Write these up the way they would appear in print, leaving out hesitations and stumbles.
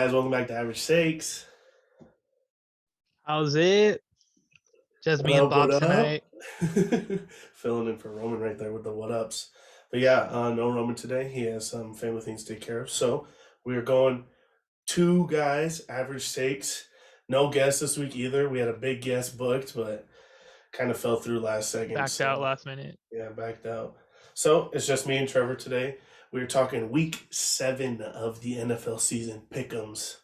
Guys, welcome back to Average Stakes. How's it? Just What me and up? What Bob up? tonight. Filling in for Roman right there with the what ups. But yeah, no Roman today. He has some family things to take care of. So we are going two guys, average stakes. No guest this week either. We had a big guest booked, but kind of fell through last second. Backed out So last minute. yeah, backed out. So it's just me and Trevor today. We're talking week 7 of the NFL season pick'ems.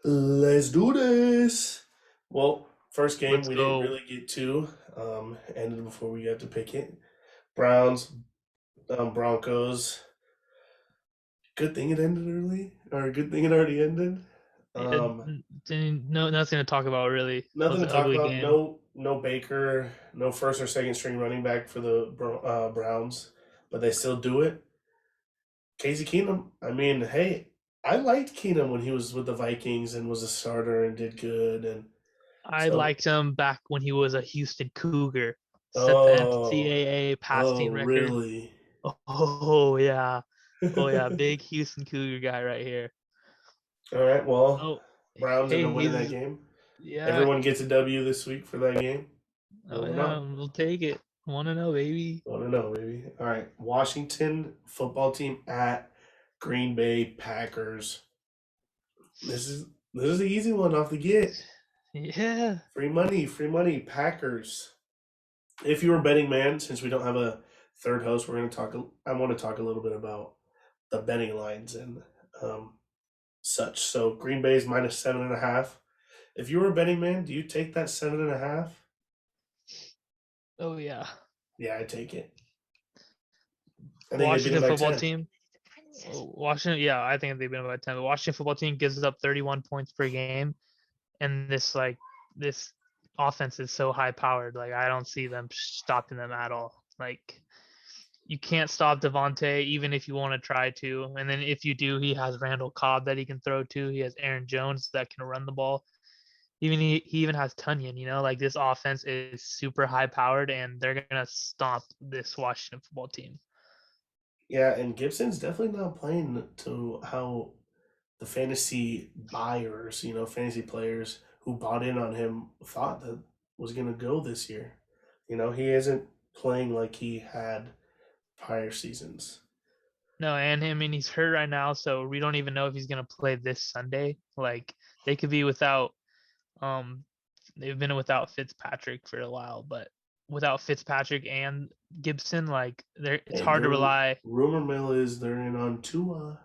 Let's do this. Well, first game Let's we didn't go. really get to. Ended before we got to pick it. Browns, Broncos. Good thing it ended early, or good thing it already ended. Um, No, nothing to talk about really. It Nothing was to an talk ugly about. game. No Baker, no first or second string running back for the Browns, but they still do it. Casey Keenum. I mean, hey, I liked Keenum when he was with the Vikings and was a starter and did good, and I so liked him back when he was a Houston Cougar. Set the oh, NCAA pass oh, team record. really? Oh yeah. Oh yeah. All Big Houston Cougar guy right here. right. Well, Oh, Browns end up hey, winning that he's game. yeah. Everyone gets a W this week for that game. Oh Moving yeah. on. We'll take it. Want to know, baby? I don't know, baby. All right. Washington football team at Green Bay Packers. This is the easy one off the get. Yeah. Free money. Packers. If you were a betting man, since we don't have a third host, we're going to talk. I want to talk a little bit about the betting lines and um, such. So Green Bay's minus 7.5. If you were a betting man, do you take that 7.5? Oh yeah. Yeah, I take it. I think they beat them Washington by football 10. team. Washington, yeah, I think they've been about 10. The Washington football team gives up 31 points per game, and this offense is so high powered. Like I don't see them stopping them at all. Like you can't stop Devontae even if you want to try to. And then if you do, he has Randall Cobb that he can throw to. He has Aaron Jones that can run the ball. Even he even has Tunyon. Like this offense is super high powered, and they're gonna stomp this Washington football team. Yeah, and Gibson's definitely not playing to how the fantasy buyers, fantasy players who bought in on him thought that was going to go this year. He isn't playing like he had prior seasons. No, and I mean he's hurt right now, so we don't even know if he's gonna play this Sunday. Like they could be without um they've been without Fitzpatrick for a while, but without Fitzpatrick and Gibson, like it's Hey, hard to the rely. rumor mill is they're in on Tua.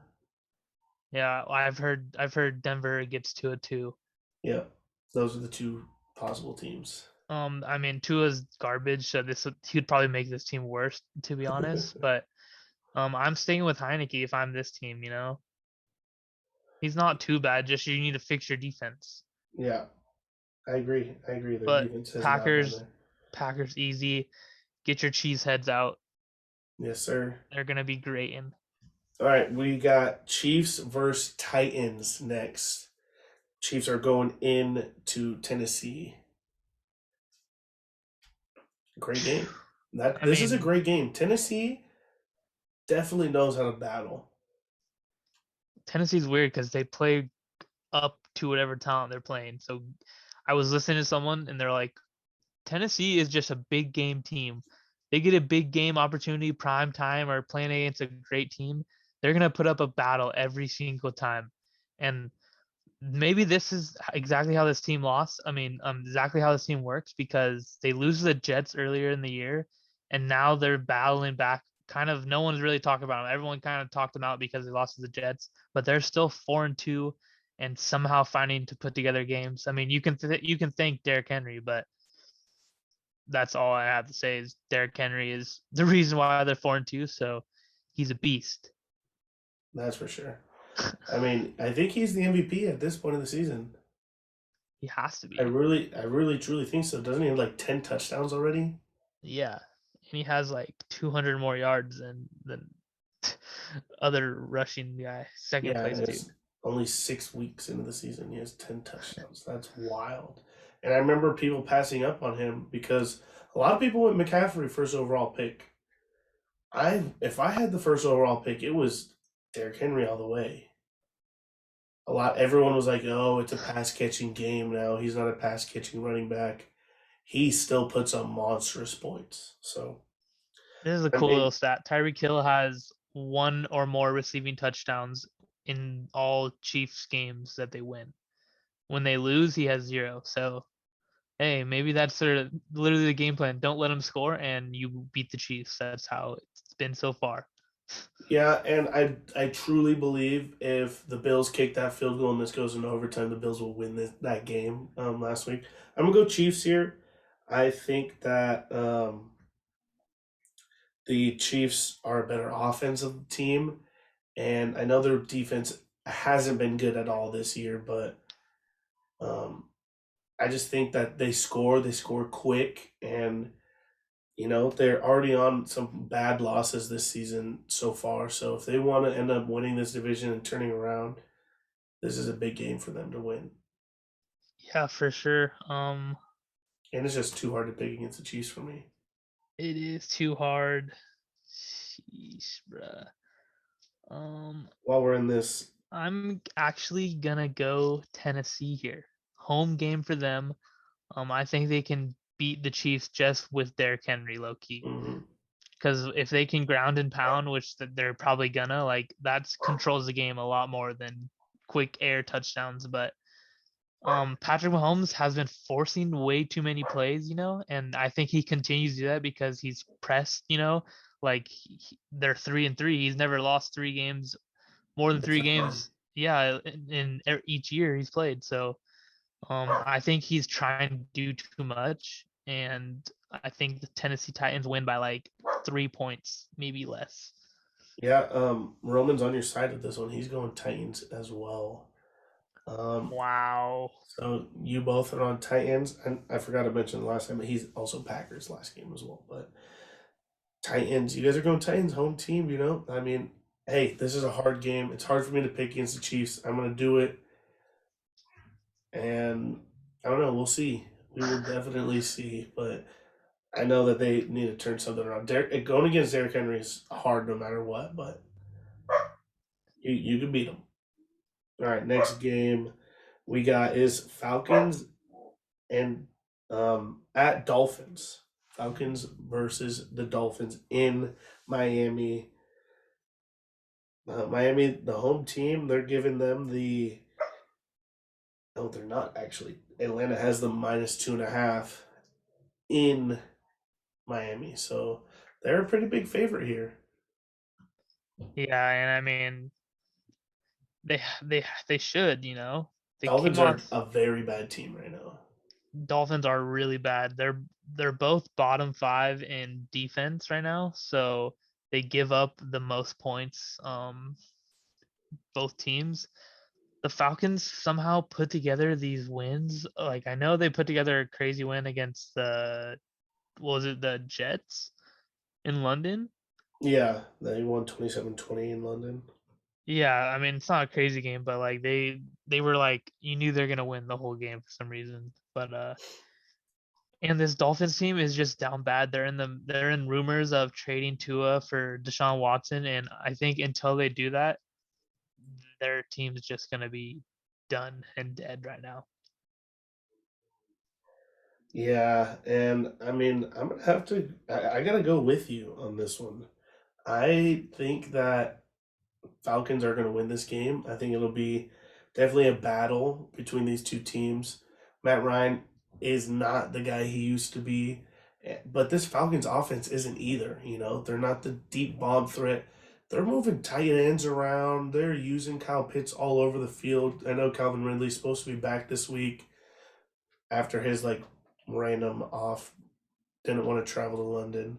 Yeah, I've heard Denver gets to it too. Yep, those are the two possible teams. I mean Tua's garbage, so this he'd probably make this team worse, to be honest. But I'm staying with Heineke if I'm this team. He's not too bad, just you need to fix your defense. Yeah, I agree. I agree. Their But defense has not been Packers there. Packers easy. Get your cheese heads out. Yes, sir. They're gonna be great. And All right, we got Chiefs versus Titans next. Chiefs are going in to Tennessee. Great game. That I this is a mean, great game. Tennessee definitely knows how to battle. Tennessee's weird because they play up to whatever talent they're playing. So I was listening to someone and they're like, Tennessee is just a big game team. They get a big game opportunity, prime time, or playing against a great team. They're gonna put up a battle every single time. And maybe this is exactly how this team lost. I mean, exactly how this team works because they lose the Jets earlier in the year, and now they're battling back. Kind of, no one's really talking about them. Everyone kind of talked them out because they lost to the Jets, but they're still 4-2, and somehow finding to put together games. I mean, you can thank Derrick Henry, but that's all I have to say is Derrick Henry is the reason why they're 4-2. So he's a beast. That's for sure. I mean, I think he's the MVP at this point of the season. He has to I be. really, I really, truly think so. Doesn't he have like 10 touchdowns already? Yeah, and he has like 200 more yards than other rushing guy, second Yeah, and place it's dude. only 6 weeks into the season. He has 10 touchdowns. That's wild. And I remember people passing up on him because a lot of people went McCaffrey first overall pick. If I had the first overall pick, it was Derrick Henry all the way. Everyone was like, "Oh, it's a pass catching game now. He's not a pass catching running back." He still puts up monstrous points. So This is a I cool little mean, stat. Tyreek Hill has one or more receiving touchdowns in all Chiefs games that they win. When they lose, he has zero. So hey, maybe that's sort of literally the game plan. Don't let him score, and you beat the Chiefs. That's how it's been so far. yeah, and I truly believe if the Bills kick that field goal and this goes into overtime, the Bills will win that game. Last week, I'm gonna go Chiefs here. I think that the Chiefs are a better offensive team, and I know their defense hasn't been good at all this year, but um, I just think that they score quick, and they're already on some bad losses this season so far. So if they want to end up winning this division and turning around, this is a big game for them to win. Yeah, for sure. And it's just too hard to pick against the Chiefs for me. It is too hard. Sheesh, bruh. Um, While we're in this, I'm actually gonna go Tennessee here. Home game for them. I think they can beat the Chiefs just with Derrick Henry, low key. mhm. Because if they can ground and pound, which they're probably gonna, like that controls the game a lot more than quick air touchdowns. But Patrick Mahomes has been forcing way too many plays, and I think he continues to do that because he's pressed, like they're 3-3. He's never lost 3 games, more than three That's not wrong. games. Yeah, in each year he's played. So I think he's trying to do too much, and I think the Tennessee Titans win by like 3 points, maybe less. Yeah, Roman's on your side with this one. He's going Titans as well. Um, Wow. so you both are on Titans, and I forgot to mention the last time, but he's also Packers last game as well. But Titans, you guys are going Titans, home team. I mean, hey, this is a hard game. It's hard for me to pick against the Chiefs. I'm gonna do it, and I don't know. We'll see. We will definitely see, but I know that they need to turn something around. Going against Derrick Henry is hard no matter what, but you can beat him. All right, next game we got is Falcons and at Dolphins. Falcons versus the Dolphins in Miami. Miami, the home team, they're giving them the. No, they're not actually. Atlanta has them minus 2.5 in Miami, so they're a pretty big favorite here. Yeah, and I mean they should, they came Dolphins are off. a very bad team right now. Dolphins are really bad. They're both bottom five in defense right now, so they give up the most points. Both teams. The Falcons somehow put together these wins. Like I know they put together a crazy win against the what was it, the Jets in London? Yeah, they won 27-20 in London. Yeah, I mean it's not a crazy game, but like they were like you knew they're gonna win the whole game for some reason. But and this Dolphins team is just down bad. They're in rumors of trading Tua for Deshaun Watson, and I think until they do that, their team's just gonna be done and dead right now. Yeah, and I mean, I'm gonna have to. I gotta go with you on this one. I think that Falcons are gonna win this game. I think it'll be definitely a battle between these two teams. Matt Ryan is not the guy he used to be, but this Falcons offense isn't either. They're not the deep bomb threat. They're moving tight ends around. They're using Kyle Pitts all over the field. I know Calvin Ridley's supposed to be back this week after his like random off, didn't want to travel to London.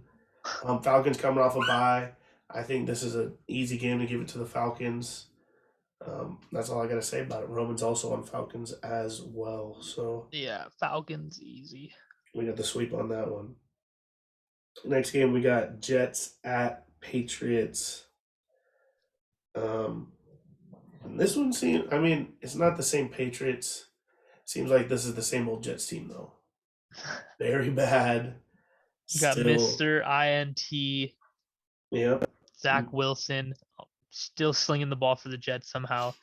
Falcons coming off a bye. I think this is an easy game to give it to the Falcons. That's all I got to say about it. Roman's also on Falcons as well, so Yeah, Falcons easy. we got the sweep on that one. Next game we got Jets at Patriots. Um, and this one seems. I mean, it's not the same Patriots. Seems like this is the same old Jets team though. Very bad. You got Still, Mr. INT, yep. Zach Wilson, still slinging the ball for the Jets somehow.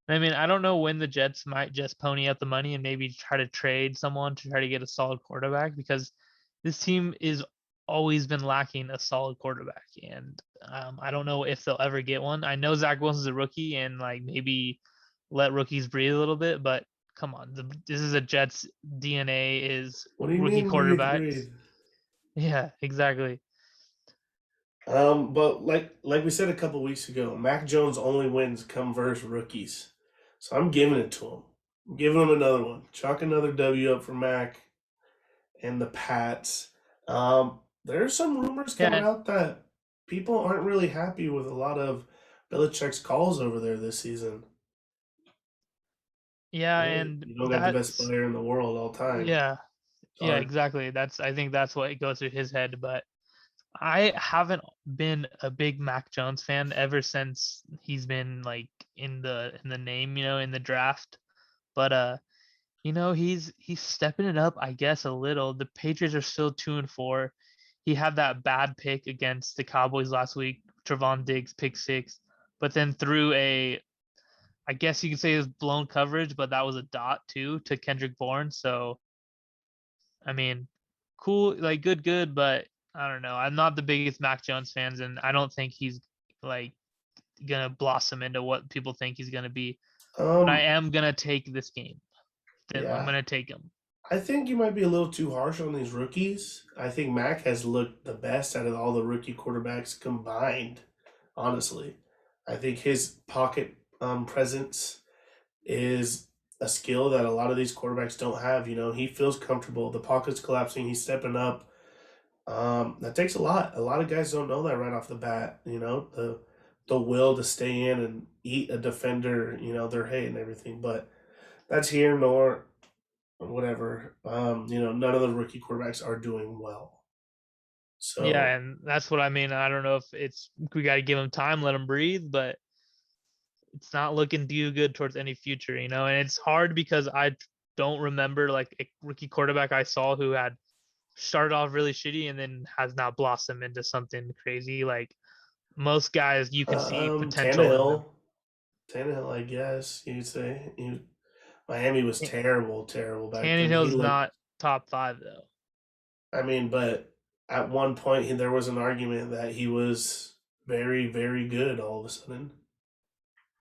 I mean, I don't know when the Jets might just pony up the money and maybe try to trade someone to try to get a solid quarterback because this team is always been lacking a solid quarterback, and I don't know if they'll ever get one. I know Zach Wilson's a rookie, and like maybe let rookies breathe a little bit, but come on, this is a Jets DNA is What do you rookie mean breathe, quarterbacks. breathe? Yeah, exactly. But like we said a couple weeks ago, Mac Jones only wins come versus rookies. So I'm giving it to him. I'm giving him another one. Chalk another W up for Mac and the Pats. There's some rumors coming Yeah, out that people aren't really happy with a lot of Belichick's calls over there this season. yeah, Hey, and you don't got the best that's player in the world all time. yeah, It's yeah, hard. exactly. I think that's what goes through his head, but I haven't been a big Mac Jones fan ever since he's been like in the name, in the draft. But he's stepping it up, I guess, a little. The Patriots are still 2-4. He had that bad pick against the Cowboys last week, Trevon Diggs pick six, but then threw I guess you could say it was blown coverage, but that was a dot too to Kendrick Bourne. So I mean, cool, like good, but I don't know. I'm not the biggest Mac Jones fans, and I don't think he's like gonna blossom into what people think he's gonna be. But I Um, am gonna take this game. I'm yeah. gonna take him. I think you might be a little too harsh on these rookies. I think Mac has looked the best out of all the rookie quarterbacks combined, honestly. I think his pocket presence is a skill that a lot of these quarterbacks don't have. You know, he feels comfortable. The pocket's collapsing. He's stepping up. That takes a lot. A lot of guys don't know that right off the bat. You know, the will to stay in and eat a defender. You know, their hate and everything. But that's here nor whatever. None of the rookie quarterbacks are doing well. Yeah, So, and that's what I mean. I don't know if we got to give him time, let him breathe, but it's not looking too good towards any future, And it's hard because I don't remember like a rookie quarterback I saw who had started off really shitty and then has now blossomed into something crazy. Like most guys, you can see potential in them. Tannehill, Tannehill, I guess you'd say. Miami was terrible, terrible back then. He Tannehill's looked. not top five though. I mean, but at one point there was an argument that he was very, very good. All of a sudden,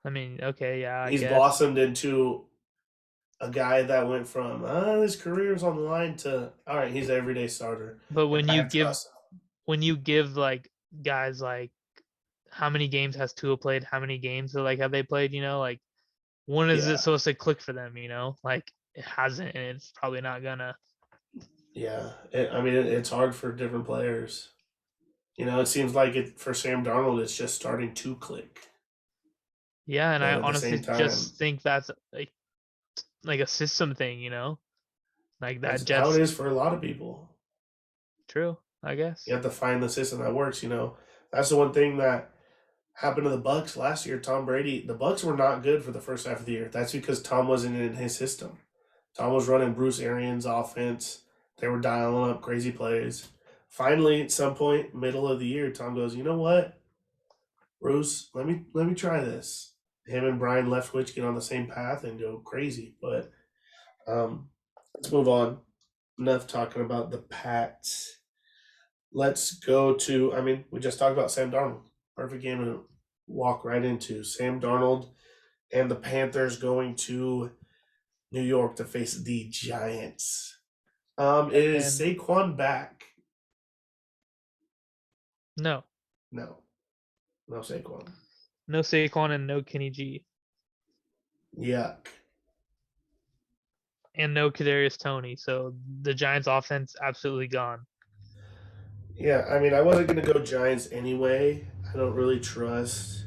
I mean, okay, yeah, I he's guess. blossomed into a guy that went from his career's on the line to all right, he's an everyday starter, But and I trust him. when you give like guys like how many games has Tua played, how many games like have they played, like when is it Yeah, supposed to click for them? Like it hasn't, and it's probably not gonna. yeah. It's hard for different players. It seems like it for Sam Darnold. It's just starting to click, Yeah, and I but at the honestly same time, just think that's like a system thing. Like that that's how it Jets. is for a lot of people. True, I You guess. have to find the system that works. That's the one thing that happened to the Bucks last year. Tom Brady, the Bucks were not good for the first half of the year. That's because Tom wasn't in his system. Tom was running Bruce Arians' offense. They were dialing up crazy plays. Finally, at some point, middle of the year, Tom goes, "You know what, Bruce? Let me try this." Him and Brian Leftwich get on the same path and go crazy. But let's move on. Enough talking about the Pats. Let's go to. We just talked about Sam Darnold. Perfect game to walk right into. Sam Darnold and the Panthers going to New York to face the Giants. Is And Saquon back? no, No, no Saquon. no Saquon and no Kenny G Yuck. and no Kadarius Tony. So the Giants' offense absolutely gone. Yeah, I wasn't gonna go Giants anyway. I don't really trust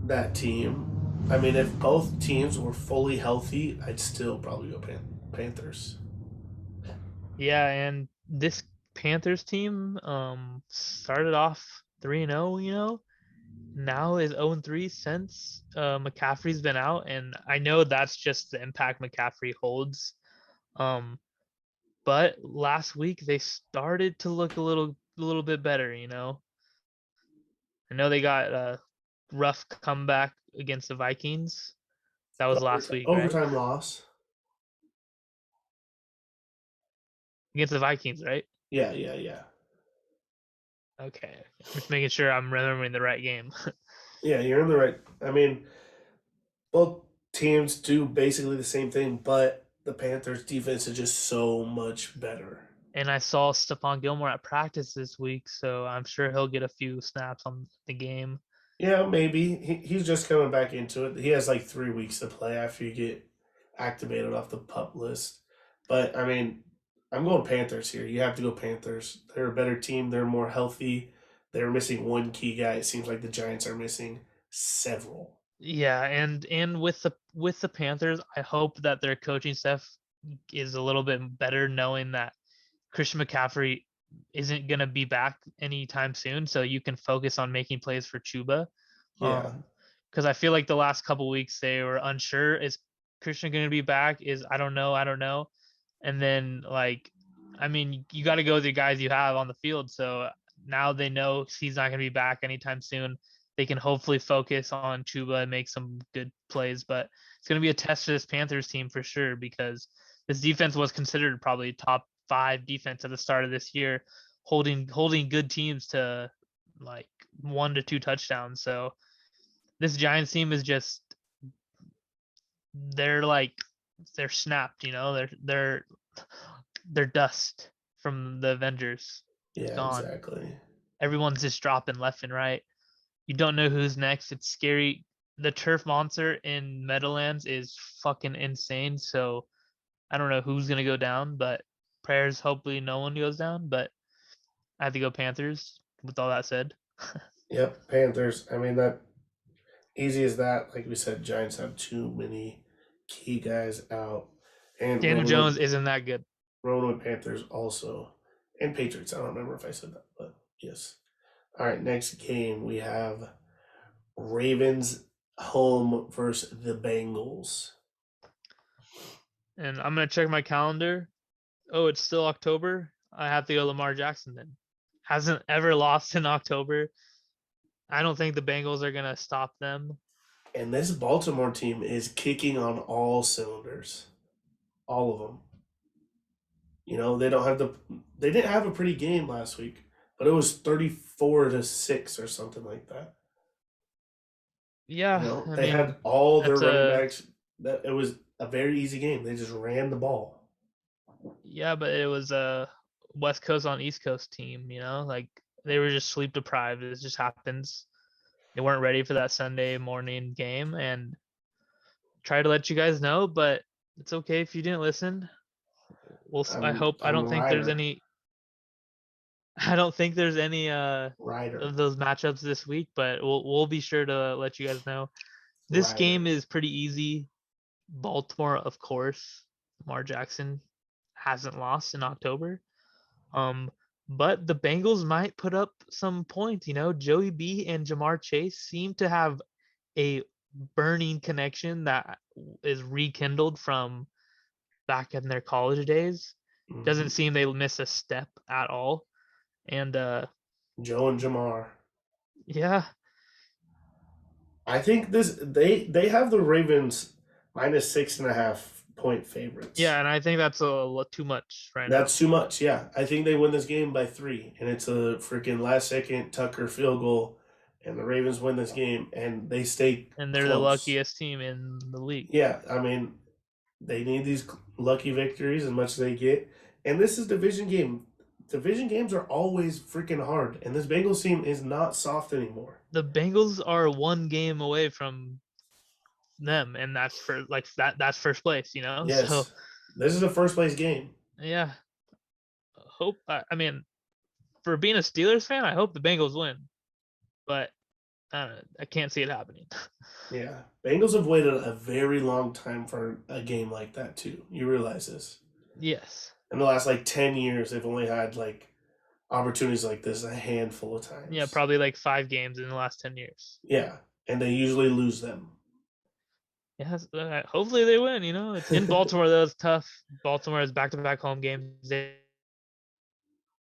that team. If both teams were fully healthy, I'd still probably go Panthers. Yeah, and this Panthers team started off 3-0, now is 0-3 since McCaffrey's been out, and I know that's just the impact McCaffrey holds. Um, but last week they started to look a little bit better. I know they got a rough comeback against the Vikings. That was last week, right? Overtime loss. Against the Vikings, right? Yeah, yeah, yeah. Okay. I'm just making sure I'm remembering the right game. Yeah, you're in the right. I mean, both teams do basically the same thing, but the Panthers' defense is just so much better. And I saw Stephon Gilmore at practice this week, so I'm sure he'll get a few snaps on the game. Yeah, maybe he's just coming back into it. He has like 3 weeks to play after you get activated off the pup list. But I mean, I'm going Panthers here. You have to go Panthers. They're a better team. They're more healthy. They're missing one key guy. It seems like the Giants are missing several. Yeah, and with the Panthers, I hope that their coaching staff is a little bit better, knowing that Christian McCaffrey isn't gonna be back anytime soon, so you can focus on making plays for Chuba. Yeah, Because I feel like the last couple weeks they were unsure. Is Christian gonna be back? Is I don't know. And then like, I mean, you got to go with the guys you have on the field. So now they know he's not gonna be back anytime soon. They can hopefully focus on Chuba and make some good plays, but it's gonna be a test for this Panthers team for sure because this defense was considered probably top 5 defense at the start of this year, holding good teams to like 1 to 2 touchdowns. So this Giants team is just they're like they're snapped, they're dust from the Avengers. It's yeah, gone. exactly. Everyone's just dropping left and right. You don't know who's next. It's scary. The turf monster in Meadowlands is fucking insane. So I don't know who's gonna go down, but prayers hopefully no one goes down. But I have to go Panthers. With all that said, Yep, Panthers. I mean that easy as that. Like we said, Giants have too many key guys out, and Daniel Jones isn't that good. rolling with Panthers also, and Patriots. I don't remember if I said that, but yes. All right, next game we have Ravens home versus the Bengals. And I'm gonna check my calendar. Oh, it's still October. I have to go Lamar Jackson then. Hasn't ever lost in October. I don't think the Bengals are gonna stop them. And this Baltimore team is kicking on all cylinders, all of them. You know they don't have the they didn't have a pretty game last week, but it was 34-6 or something like that. You Yeah, know I they had mean all their that's running a backs. That it was a very easy game. They just ran the ball. yeah, but it was a West Coast on East Coast team. Like they were just sleep deprived. It just happens. They weren't ready for that Sunday morning game, and try to let you guys know, but it's okay if you didn't listen. I hope I I'm a don't think there's rider, any I don't think there's any rider, of those matchups this week, but we'll be sure to let you guys know. This rider. game is pretty easy. Baltimore, of course. Lamar Jackson hasn't lost in October. Um, but the Bengals might put up some points. Joey B and Jamar Chase seem to have a burning connection that is rekindled from back in their college days. Hmm. Doesn't seem they miss a step at all. And Joe and Jamar. yeah, I think they have the Ravens minus 6.5 point favorites. yeah, and I think that's too much right now. That's too much. Yeah, I think they win this game by 3, and it's a freaking last second Tucker field goal, and the Ravens win this game, and they stay And they're the close. luckiest team in the league. Yeah, I mean they need these lucky victories as much as they get, and this is division game. Division games are always freaking hard, and this Bengals team is not soft anymore. The Bengals are one game away from them, and that's for like that's first place. So Yes, this is a first place game. yeah, hope I mean for being a Steelers fan, I hope the Bengals win, but I can't see it happening. Yeah, Bengals have waited a very long time for a game like that too. You realize this? Yes. In the last like 10 years, they've only had like opportunities like this a handful of Yeah, times. probably like 5 games in the last 10 years. Yeah, and they usually lose them. Yes, hopefully they win. It's in Baltimore though. It's tough. Baltimore has back-to-back home games. They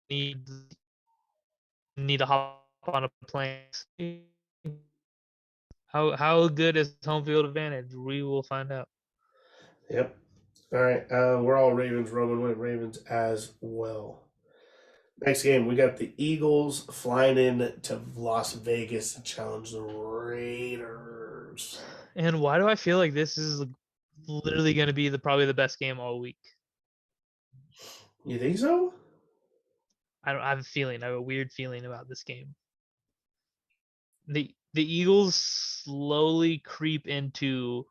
need need to hop on a plane. How good is home field advantage? We will find out. Yep. All right. We're all Ravens. Roman went Ravens as well. Next game, we got the Eagles flying in to Las Vegas to challenge the Raiders. And why do I feel like this is literally going to be probably the best game all week? You think so? I have a feeling. I have a weird feeling about this game. The Eagles slowly creep into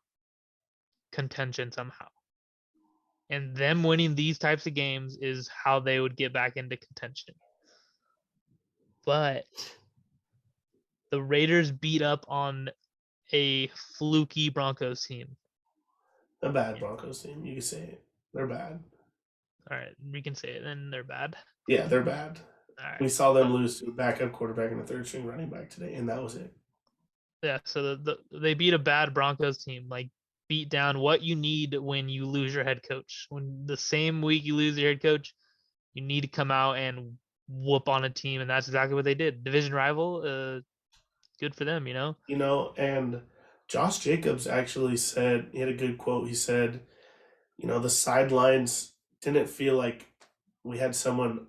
contention somehow. And them winning these types of games is how they would get back into contention. But the Raiders beat up on a fluky Broncos team. A bad Broncos team. You can say it. They're bad. All right, we can say it. Then they're bad. Yeah, they're bad. All right. We saw them lose to a backup quarterback and a third string running back today, and that was it. Yeah, so they beat a bad Broncos team, like beat down what you need when you lose your head coach. When the same week you lose your head coach, you need to come out and whoop on a team, and that's exactly what they did. Division rival, good for them, you know. And Josh Jacobs actually said, he had a good quote. He said, the sidelines didn't feel like we had someone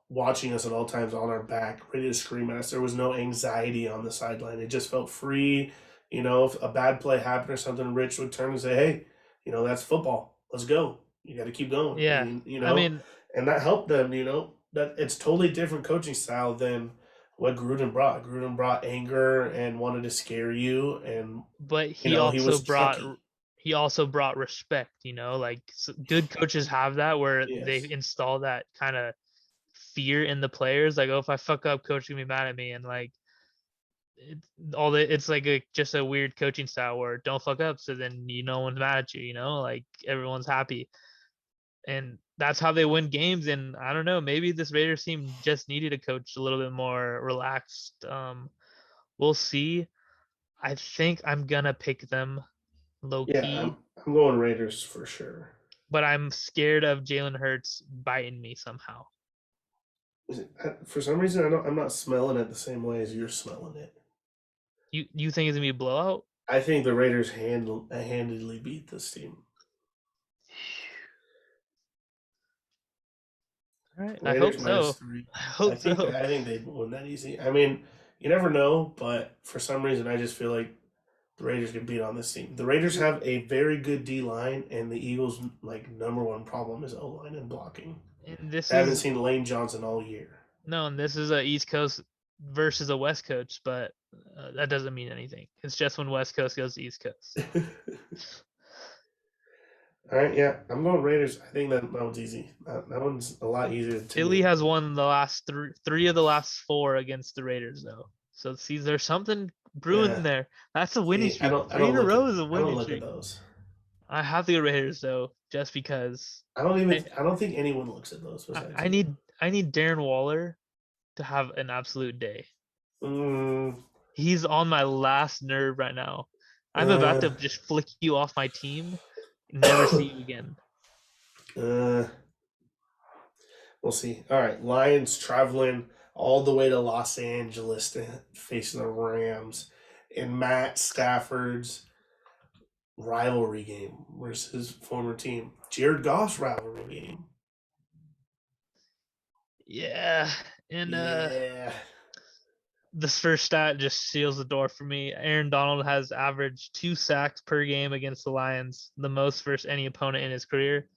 watching us at all times on our back, ready to scream at us. There was no anxiety on the sideline. It just felt free. If a bad play happened or something, Rich would turn and say, hey, that's football. Let's go. You got to keep going. Yeah, I mean, And that helped them, that it's totally different coaching style than what Gruden brought. Gruden brought anger and wanted to scare you. And, but he was chucky. he also brought respect. Like good coaches have that where they Yes. install that kind of fear in the players. Like, oh, if I fuck up, coach gonna be mad at me, and like it's like just a weird coaching style where don't fuck up, so then no one's mad at you. Like everyone's happy, and that's how they win games. And I don't know, maybe this Raiders team just needed a coach a little bit more relaxed. We'll see. I think I'm gonna pick them low Yeah, key, I'm going Raiders for sure. but I'm scared of Jalen Hurts biting me somehow. For some reason, I'm not smelling it the same way as you're smelling it. You think it's gonna be a blowout? I think the Raiders handedly beat this team. All right, I hope Raiders so. -3. I I hope think so. I think they win that easy. I mean, you never know, but for some reason, I just feel like the Raiders get beat on this team. The Raiders have a very good D line, and the Eagles' number one problem is O line and blocking. And this I haven't is seen Lane Johnson all year. no, and this is a East Coast versus a West Coast, but that doesn't mean anything. It's just when West Coast goes to East Coast. All right, yeah, I'm going Raiders. I think that one's easy. That one's a lot easier to Philly me. has won the last three of the last four against the Raiders, though. So see, there's something brewing Yeah, there. That's a winning see, I streak. don't, I Three don't in a look at, row is a I don't winning look at streak. those. I have the Raiders though, just because. I don't think anyone looks at those besides I you. need Darren Waller to have an absolute day. Mm, He's on my last nerve right now. I'm about uh, to just flick you off my team, never see you again. uh, we'll see. All right, Lions traveling all the way to Los Angeles to face the Rams in Matt Stafford's rivalry game versus his former team. Jared Goff's rivalry game. Yeah, and Yeah. this first stat just seals the door for me. Aaron Donald has averaged 2 sacks per game against the Lions, the most versus any opponent in his career.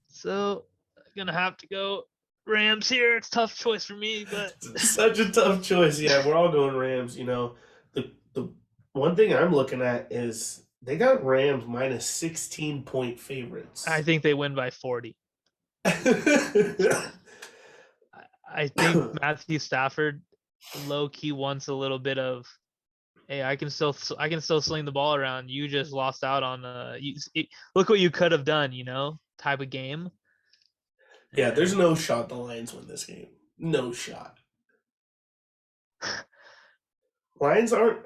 So I'm gonna have to go Rams here. It's a tough choice for me, but Such a tough choice. Yeah, we're all going Rams. The one thing I'm looking at is they got Rams minus 16-point favorites. I think they win by 40. I think Matthew Stafford low key wants a little bit of, hey, I can still sling the ball around. You just lost out on look what you could have done, type of game. Yeah, there's no shot the Lions win this game. No shot. Lions aren't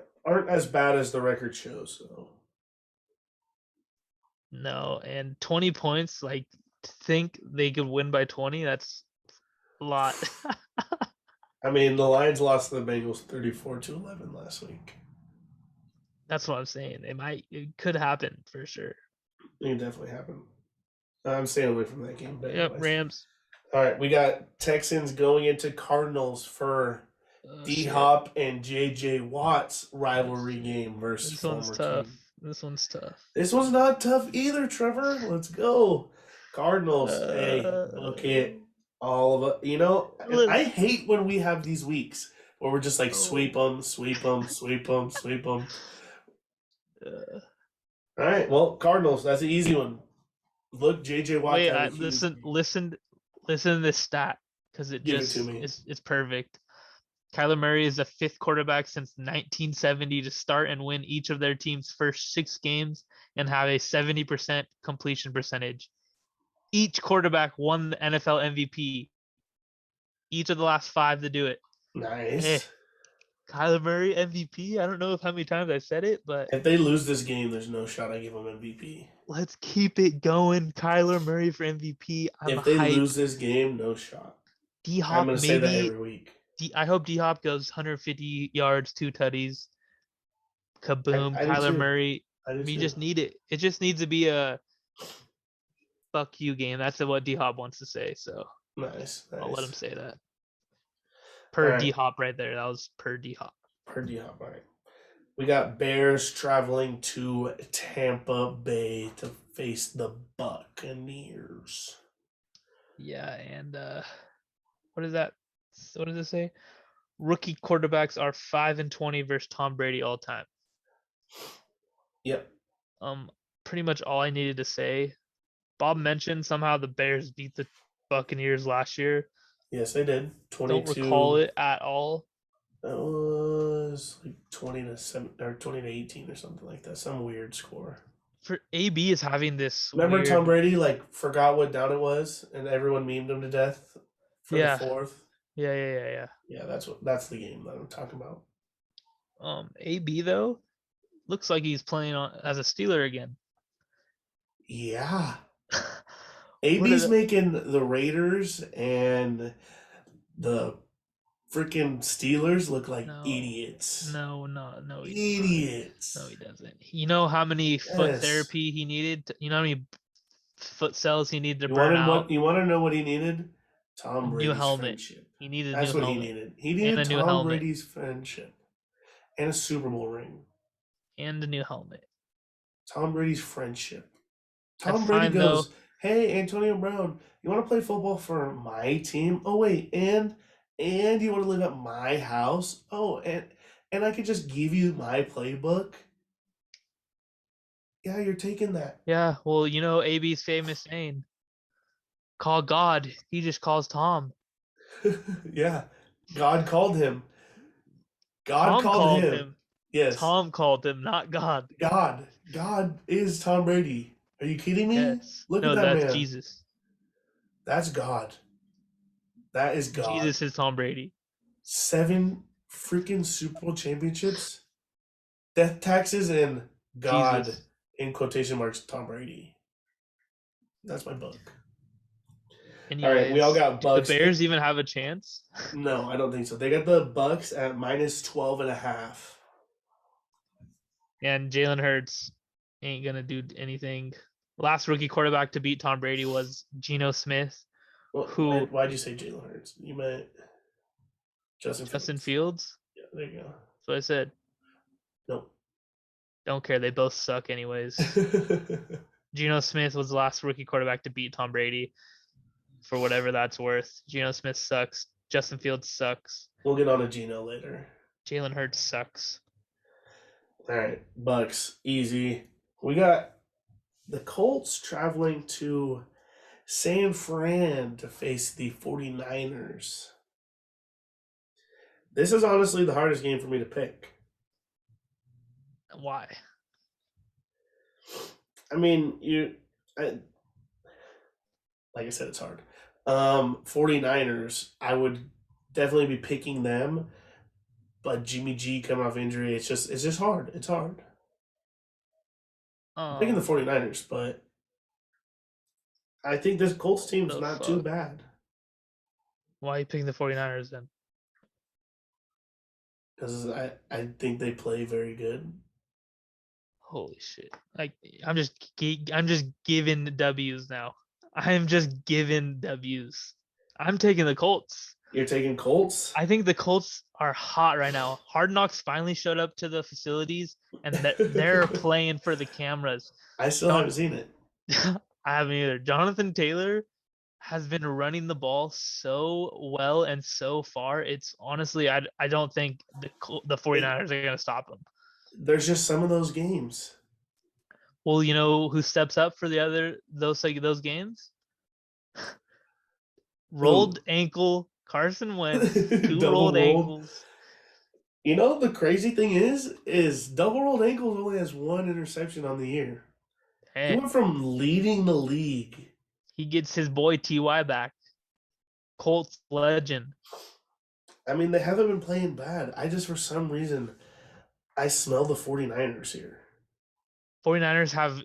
as bad as the record shows, so. No, and 20 points, like think they could win by 20, that's a lot. I mean, the Lions lost to the Bengals 34-11 last week. That's what I'm saying. It could happen for sure. It can definitely happen. I'm staying away from that game betting Yep, wise. Rams. All right, we got Texans going into Cardinals for Oh D shit. Hop and JJ Watt's Oh rivalry shit. game versus This one's former tough. team. This one's tough. This one's not tough either, Trevor. Let's go. Cardinals, hey, book it. All of it. You know, and I Let's hate when we have these weeks where we're just like sweep go. them, sweep them, sweep them, sweep them. Uh, All right, well, Cardinals, that's an easy one. Look, JJ Watt wait, to have a huge listen to this stat because give it to me. it's perfect. Kyler Murray is the fifth quarterback since 1970 to start and win each of their team's first 6 games and have a 70% completion percentage. Each quarterback won the NFL MVP. Each of the last 5 to do it. Eh, Nice. Kyler Murray MVP. I don't know how many times I said it, but If they lose this game, there's no shot I give them MVP. let's keep it going. Kyler Murray for MVP. I'm If they hype. lose this game, no shot. D I'm Hop going to say that maybe. every week. I hope D Hop goes 150 yards, 2 tutties. Kaboom. I do Kyler too. Murray. I do We too. just need it. It just needs to be a fuck you game. That's what D Hop wants to say. So Nice, I'll let him nice. say that. All Per D right, Hop right there. That was per D Hop. per Dion. All right. We got Bears traveling to Tampa Bay to face the Buccaneers. Yeah, and what is that? What does it say? Rookie quarterbacks are 5-20 versus Tom Brady all time. Yep. Um, pretty much all I needed to say. Bob mentioned somehow the Bears beat the Buccaneers last year. Yes, they did. Don't recall 22. it at all. That was like 20-7 or 20-18 or something like that. Some weird score. For AB is having this Remember Tom weird. Brady like forgot what down it was, and everyone memed him to death for the Yeah, fourth. yeah. Yeah, that's the game that I'm talking about. AB though looks like he's playing as a Steeler again. Yeah, What AB's did making the Raiders and the freaking Steelers look like no, idiots. no, he doesn't. No, Idiots. he doesn't. You know how many foot Yes. therapy he needed? You know how many foot cells he needed to You burn wanted out? what? You want to know what he needed? A Tom new Brady's helmet. friendship. He needed a That's new what he helmet needed. He and needed a new Tom helmet Brady's friendship and a Super Bowl ring. and a new helmet. Tom Brady's friendship. That's Tom Brady fine though. goes, "Hey, Antonio Brown, you want to play football for my team? Oh wait, and you want to live at my house? Oh, and I could just give you my playbook. Yeah, you're taking that. Yeah, well, you know AB's famous saying, "Call God." He just calls Tom. Yeah, God called him. God Tom called called him. him. Yes, Tom called him, not God. God. God is Tom Brady. Are you kidding me? Yes. Look at No, that that's man. Jesus. That's God. That is God. Jesus is Tom Brady. 7 freaking Super Bowl championships, death taxes, and God Jesus. in quotation marks Tom Brady. That's my book. All right, we all Anyways, got do the Bucks. Bears even have a chance? No, I don't think so. They got the Bucks at minus 12.5. And Jalen Hurts ain't gonna do anything. Last rookie quarterback to beat Tom Brady was Geno Smith, who Why'd you say Jalen Hurts? You meant Justin Justin Fields. Fields. Yeah, there you go. So I said, Nope. don't care. They both suck anyways. Geno Smith was the last rookie quarterback to beat Tom Brady for whatever that's worth. Geno Smith sucks. Justin Fields sucks. We'll get on to Gino later. Jalen Hurts sucks. All right, Bucks, easy. We got the Colts traveling to San Fran to face the 49ers. This is honestly the hardest game for me to pick. Why? I mean, like I said, it's hard. 49ers, I would definitely be picking them, but Jimmy G coming off injury, it's just hard. It's hard. I'm picking the Um, 49ers, but I think this Colts team's the not too fuck? bad Why are you picking the 49ers then? because I think they play very good. Holy shit! Like I'm just giving W's now. I'm just giving W's. I'm taking the Colts. You're taking Colts? I think the Colts are hot right now. Hard Knocks finally showed up to the facilities, and they're playing for the cameras. I still John, haven't seen it. I haven't either. Jonathan Taylor has been running the ball so well and so far. It's honestly, I don't think the It 49ers are going to stop him. there's just some of those games. Well, you know who steps up for the other those games? Who? Rolled ankle Carson Wentz, two Double rolled rolled. ankles. You know the crazy thing is double rolled ankles only has one interception on the year. He Hey, went from leading the league. he gets his boy Ty back, Colts legend. I mean, they haven't been playing bad. I just, for some reason, I smell the 49ers here. 49ers have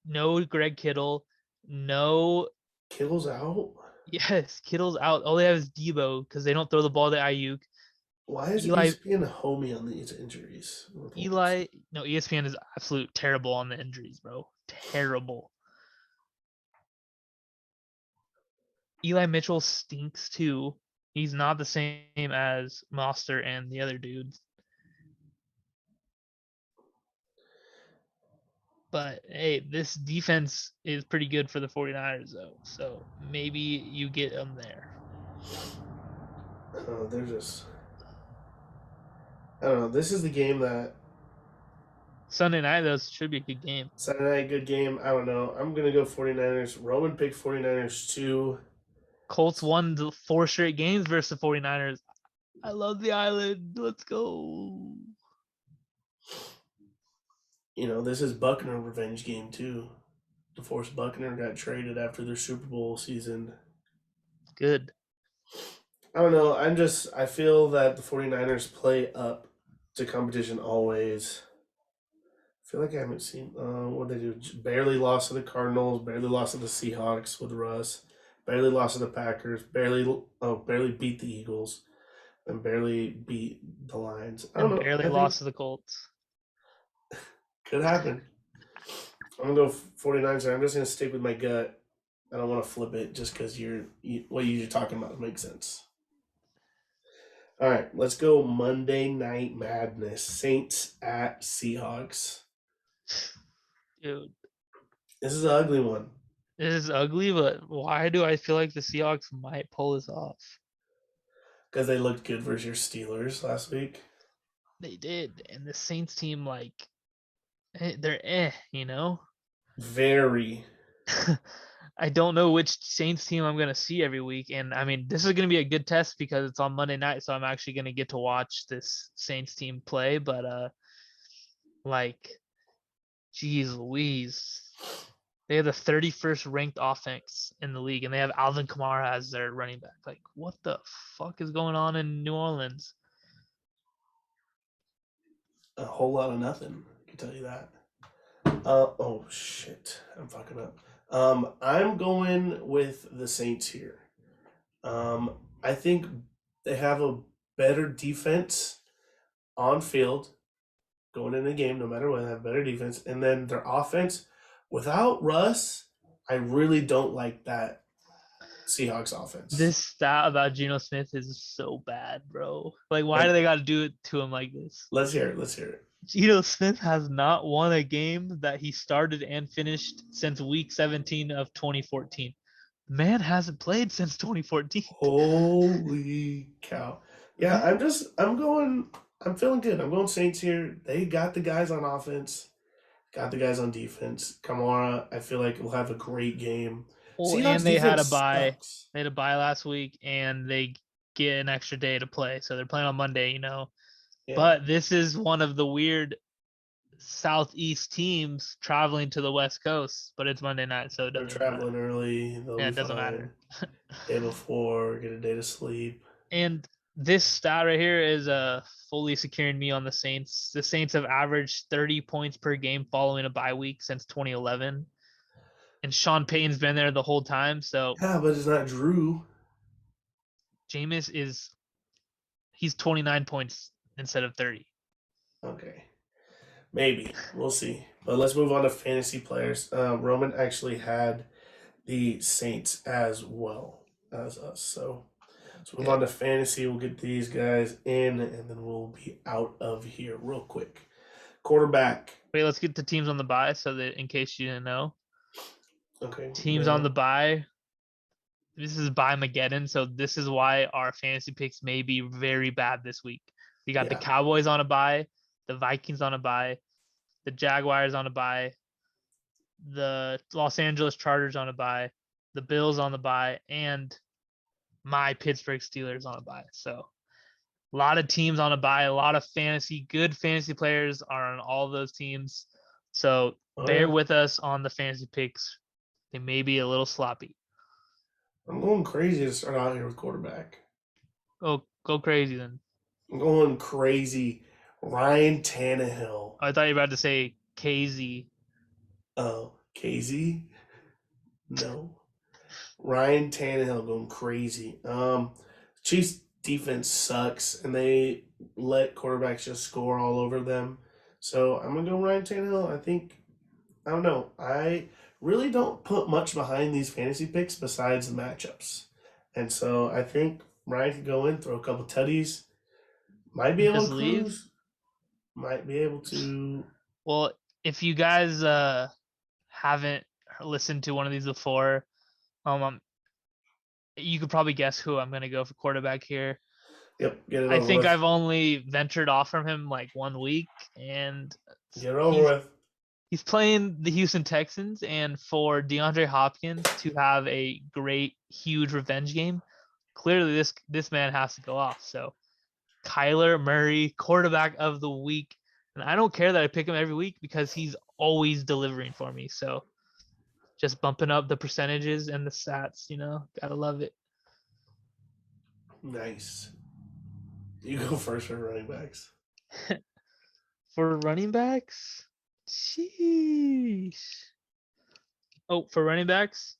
no Greg Kittle, no. Kittle's out? Yes, Kittle's out. All they have is Debo because they don't throw the ball to Ayuk. Why is Eli ESPN homie on these injuries reports? Eli, no, ESPN is absolute terrible on the injuries, bro. Terrible. Eli Mitchell stinks too. He's not the same as Monster and the other dudes. But hey, this defense is pretty good for the 49ers though. So maybe you get them there. They're just. I don't know. This is the game that. Sunday night though should be a good game. Saturday night, good game. I don't know. I'm going to go 49ers. Roman picked 49ers too. Colts won the 4 straight games versus the 49ers. I love the island. Let's go. You know, this is Buckner revenge game too. DeForest Buckner got traded after their Super Bowl season. Good. I don't know. I feel that the 49ers play up to competition always. I feel like I haven't seen what they do. Barely lost to the Cardinals, barely lost to the Seahawks with Russ, barely lost to the Packers, barely beat the Eagles, and barely beat the Lions. I don't And know. barely I think lost to the Colts. could happen. I'm gonna go 49ers. I'm just gonna stick with my gut. I don't want to flip it just because what you're talking about makes sense. All right, let's go Monday Night Madness. Saints at Seahawks. Dude, This is an ugly one this is ugly, but why do I feel like the Seahawks might pull this off? because they looked good versus your Steelers last week. They did. And the Saints team, like, they're you know? Very. I don't know which Saints team I'm going to see every week. And I mean, this is going to be a good test because it's on Monday night. So I'm actually going to get to watch this Saints team play. But, like, geez Louise. They have the 31st ranked offense in the league, and they have Alvin Kamara as their running back. Like, what the fuck is going on in New Orleans? A whole lot of nothing. I can tell you that. Oh shit, I'm fucking up. I'm going with the Saints here. I think they have a better defense on field going in the game, no matter what. They have better defense, and then their offense without Russ, I really don't like that Seahawks offense. This stat about Geno Smith is so bad, bro. Like, why do Let, they got to do it to him like this? let's hear it. Let's hear it. Geno Smith has not won a game that he started and finished since week 17 of 2014. Man hasn't played since 2014. Holy cow. Yeah, I'm feeling good. I'm going Saints here. They got the guys on offense, got the guys on defense. Kamara, I feel like will have a great game. Well, Seahawks and they had a defense bye. sucks. They had a bye last week, and they get an extra day to play. So they're playing on Monday, Yeah, But this is one of the weird Southeast teams traveling to the West Coast, but it's Monday night, so it they're doesn't really matter. traveling early. They'll Yeah, be it doesn't fine. matter. Day before, get a day to sleep. And this stat right here is fully securing me on the Saints. The Saints have averaged 30 points per game following a bye week since 2011. And Sean Payton's been there the whole time. So Yeah, but it's not Drew. Jameis he's 29 points instead of 30. Okay. Maybe. We'll see. But let's move on to fantasy players. Roman actually had the Saints as well as us. So let's move Okay. on to fantasy. We'll get these guys in, and then we'll be out of here real quick. Quarterback. Wait, let's get the teams on the bye so that in case you didn't know, Okay, teams on the now. bye. This is bye Mageddon, so this is why our fantasy picks may be very bad this week. We got the Yeah. Cowboys on a bye, the Vikings on a bye, the Jaguars on a bye, the Los Angeles Chargers on a bye, the Bills on the bye, and my Pittsburgh Steelers on a bye. So a lot of teams on a bye, a lot of good fantasy players are on all those teams. So Oh, bear yeah. with us on the fantasy picks. They may be a little sloppy. I'm going crazy to start out here with quarterback. Go crazy then. I'm going crazy. Ryan Tannehill. I thought you were about to say KZ. Oh, KZ? No. Ryan Tannehill going crazy. Chiefs defense sucks, and they let quarterbacks just score all over them. So I'm gonna go Ryan Tannehill. I don't know. I really don't put much behind these fantasy picks besides the matchups, and so I think Ryan can go in, throw a couple tutties, might be And able just to leave. cruise, might be able to. Well, if you guys haven't listened to one of these before, um, you could probably guess who I'm gonna go for quarterback here. Yep, get it I over think with. I've only ventured off from him like 1 week, and Get it over he's with. he's playing the Houston Texans, and for DeAndre Hopkins to have a great, huge revenge game, clearly this man has to go off. So Kyler Murray, quarterback of the week, and I don't care that I pick him every week because he's always delivering for me. So just bumping up the percentages and the stats, gotta love it. Nice. You go first for running backs. For running backs, sheesh. Oh, for running backs,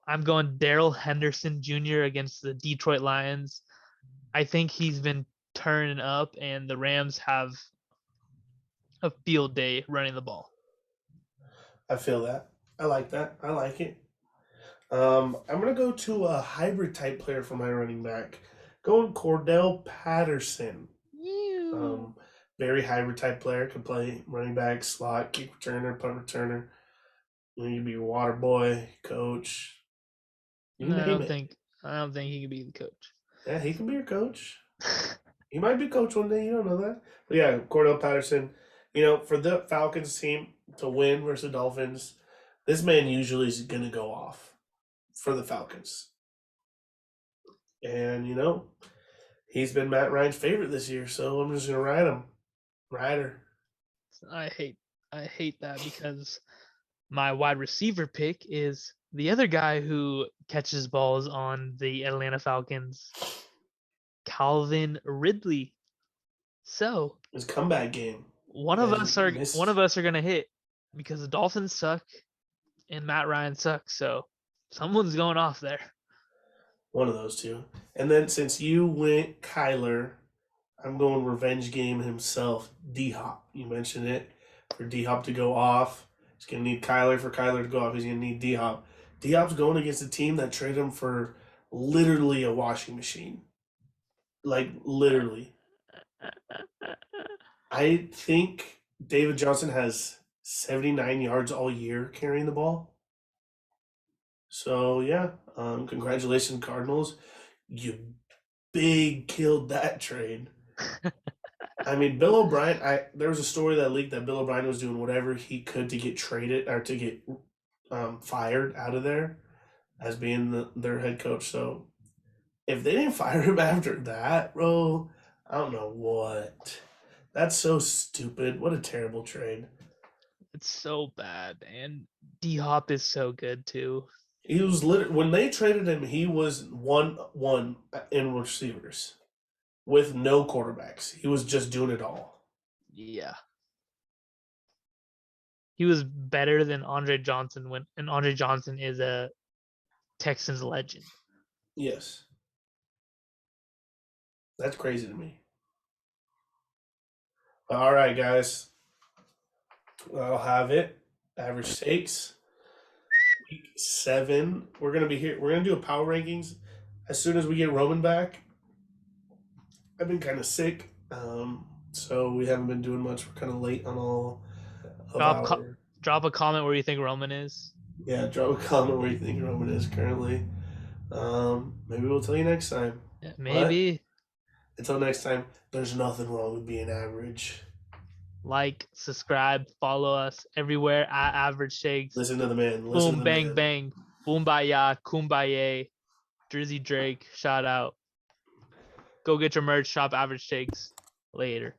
I'm going Darrell Henderson Jr. against the Detroit Lions. I think he's been turning up, and the Rams have a field day running the ball. I feel that. I like that. I like it. I'm gonna go to a hybrid type player for my running back. Going Cordell Patterson. You Um, Very hybrid type player. Can play running back, slot, kick returner, punt returner. You can be your water boy, coach. You No, name it. I don't think he could be the coach. Yeah, he can be your coach. He might be coach one day. You don't know that. But yeah, Cordell Patterson. For the Falcons team to win versus the Dolphins, this man usually is gonna go off for the Falcons. And he's been Matt Ryan's favorite this year, so I'm just gonna ride him. Rider. I hate I hate that because my wide receiver pick is the other guy who catches balls on the Atlanta Falcons, Calvin Ridley. So His comeback game. one You of guys us are one missed of us are gonna hit because the Dolphins suck and Matt Ryan sucks. So someone's going off there. one of those two. And then since you went Kyler, I'm going revenge game himself, D Hop. You mentioned it. For D Hop to go off. He's gonna need Kyler for Kyler to go off. He's gonna need D Hop. D Hop's going against a team that traded him for literally a washing machine. Like literally. I think David Johnson has 79 yards all year carrying the ball. So yeah, congratulations, Cardinals. You big killed that trade. I mean, Bill O'Brien. There was a story that leaked that Bill O'Brien was doing whatever he could to get traded or to get fired out of there as being their head coach. So if they didn't fire him after that, bro, I don't know what. That's so stupid. What a terrible trade. It's so bad, and D Hop is so good too. He was literally when they traded him, he was 1-1 in receivers with no quarterbacks. He was just doing it all. Yeah, he was better than Andre Johnson and Andre Johnson is a Texans legend. Yes, that's crazy to me. All right, guys. I'll have it. Average stakes. Week 7. We're gonna be here. We're gonna do a power rankings as soon as we get Roman back. I've been kind of sick, so we haven't been doing much. We're kind of late on all of Drop our. drop a comment where you think Roman is. Yeah, drop a comment where you think Roman is currently. Maybe we'll tell you next time. Yeah, But maybe. until next time, there's nothing wrong with being average. Like, subscribe, follow us everywhere at Average Shakes. Listen to the man. Listen to Boom, the bang, man. bang. Boom, baya, kumbaya. Drizzy Drake, shout out. Go get your merch, shop Average Shakes. Later.